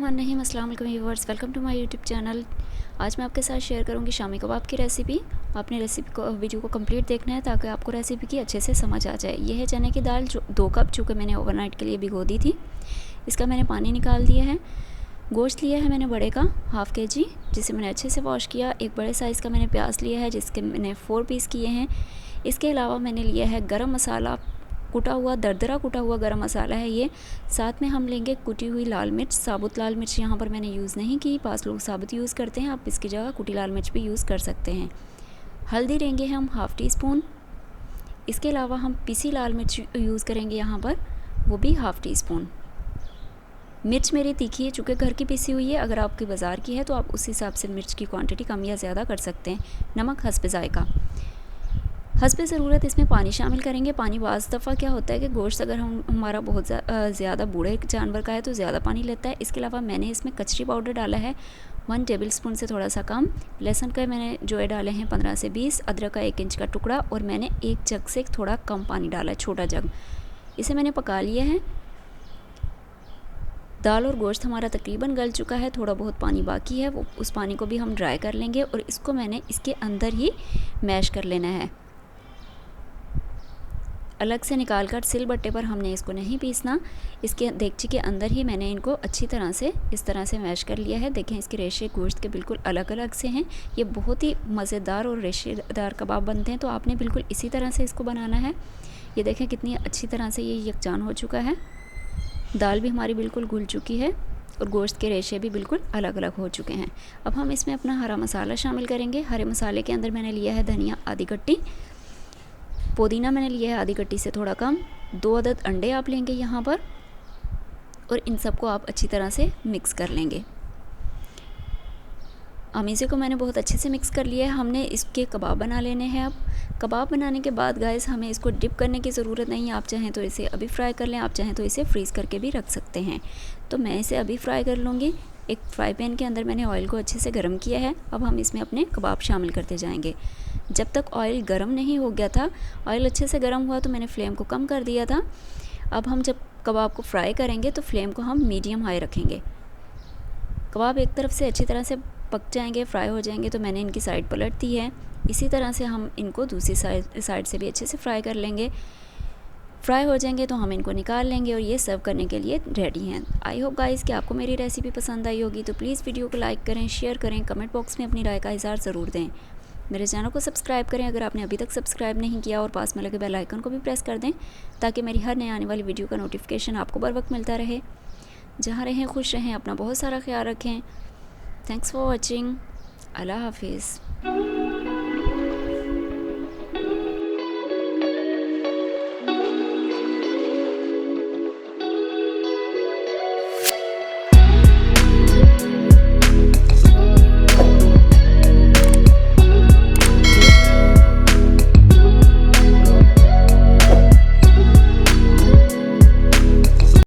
बिस्मिल्लाहिर्रहमानिर्रहीम। अस्सलाम वालेकुम viewers, welcome to my YouTube channel. आज मैं आपके साथ शेयर करूंगी शामी कबाब की रेसिपी। आपने रेसिपी को वीडियो को कंप्लीट देखना है ताकि आपको रेसिपी की अच्छे से समझ आ जाए। ये है चने की दाल जो 2 कप चूँकि मैंने ओवरनाइट के लिए भिगो दी थी। इसका मैंने पानी निकाल दिया है। गोश्त लिया है मैंने बड़े का हाफ़ kg, जिसे मैंने अच्छे से वॉश किया। एक बड़े साइज़ का मैंने प्याज लिया है जिसके मैंने 4 पीस किए हैं। इसके अलावा मैंने लिया है गरम मसाला, कुटा हुआ दरदरा कुटा हुआ गरम मसाला है ये। साथ में हम लेंगे कुटी हुई लाल मिर्च। साबुत लाल मिर्च यहाँ पर मैंने यूज़ नहीं की, 5 लोग साबुत यूज़ करते हैं, आप इसकी जगह कुटी लाल मिर्च भी यूज़ कर सकते हैं। हल्दी लेंगे हम हाफ़ टी स्पून। इसके अलावा हम पिसी लाल मिर्च यूज़ करेंगे यहाँ पर, वो भी हाफ़ टी स्पून। मिर्च मेरी तीखी है चूँकि घर की पिसी हुई है, अगर आपकी बाज़ार की है तो आप उस हिसाब से मिर्च की क्वांटिटी कम या ज़्यादा कर सकते हैं। नमक हस्ब ज़ायक़ा। हस्ब ज़रूरत इसमें पानी शामिल करेंगे। पानी बाज़ दफ़ा क्या होता है कि गोश्त अगर हमारा बहुत ज़्यादा बूढ़े जानवर का है तो ज़्यादा पानी लेता है। इसके अलावा मैंने इसमें कचरी पाउडर डाला है 1 टेबल स्पून से थोड़ा सा कम। लहसुन का मैंने जो है डाले हैं 15 से 20। अदरक का 1 इंच का टुकड़ा, और मैंने 1 जग से थोड़ा कम पानी डाला है, छोटा जग। इसे मैंने पका लिया है। दाल और गोश्त हमारा तकरीबन गल चुका है, थोड़ा बहुत पानी बाकी है, वो उस पानी को भी हम ड्राई कर लेंगे और इसको मैंने इसके अंदर ही मैश कर लेना है। अलग से निकाल कर सिल बट्टे पर हमने इसको नहीं पीसना। इसके देगची के अंदर ही मैंने इनको अच्छी तरह से इस तरह से मैश कर लिया है। देखें इसके रेशे गोश्त के बिल्कुल अलग अलग से हैं। ये बहुत ही मज़ेदार और रेशेदार कबाब बनते हैं, तो आपने बिल्कुल इसी तरह से इसको बनाना है। ये देखें कितनी अच्छी तरह से ये यकजान हो चुका है। दाल भी हमारी बिल्कुल घुल चुकी है और गोश्त के रेशे भी बिल्कुल अलग अलग हो चुके हैं। अब हम इसमें अपना हरा मसाला शामिल करेंगे। हरे मसाले के अंदर मैंने लिया है धनिया आधी कट्टी, पुदीना मैंने लिया है आधी कट्टी से थोड़ा कम, 2 अदद अंडे आप लेंगे यहाँ पर, और इन सबको आप अच्छी तरह से मिक्स कर लेंगे। अमीज़े को मैंने बहुत अच्छे से मिक्स कर लिया है। हमने इसके कबाब बना लेने हैं। अब कबाब बनाने के बाद गाइस हमें इसको डिप करने की ज़रूरत नहीं है। आप चाहें तो इसे अभी फ्राई कर लें, आप चाहें तो इसे फ्रीज़ करके भी रख सकते हैं। तो मैं इसे अभी फ्राई कर लूँगी। एक फ्राई पैन के अंदर मैंने ऑयल को अच्छे से गर्म किया है। अब हम इसमें अपने कबाब शामिल करते जाएंगे। जब तक ऑयल गर्म नहीं हो गया था, ऑयल अच्छे से गर्म हुआ तो मैंने फ्लेम को कम कर दिया था। अब हम जब कबाब को फ्राई करेंगे तो फ्लेम को हम मीडियम हाई रखेंगे। कबाब एक तरफ से अच्छी तरह से पक जाएंगे, फ्राई हो जाएंगे, तो मैंने इनकी साइड पलट दी है। इसी तरह से हम इनको दूसरी साइड से भी अच्छे से फ्राई कर लेंगे। फ्राई हो जाएंगे तो हम इनको निकाल लेंगे और ये सर्व करने के लिए रेडी हैं। आई होप गाइस कि आपको मेरी रेसिपी पसंद आई होगी, तो प्लीज़ वीडियो को लाइक करें, शेयर करें, कमेंट बॉक्स में अपनी राय का इज़हार ज़रूर दें। मेरे चैनल को सब्सक्राइब करें अगर आपने अभी तक सब्सक्राइब नहीं किया, और पास में लगे बेल आइकन को भी प्रेस कर दें ताकि मेरी हर नई आने वाली वीडियो का नोटिफिकेशन आपको बर वक्त मिलता रहे। जहाँ रहें खुश रहें, अपना बहुत सारा ख्याल रखें। Thanks for watching. अल्लाह हाफिज़।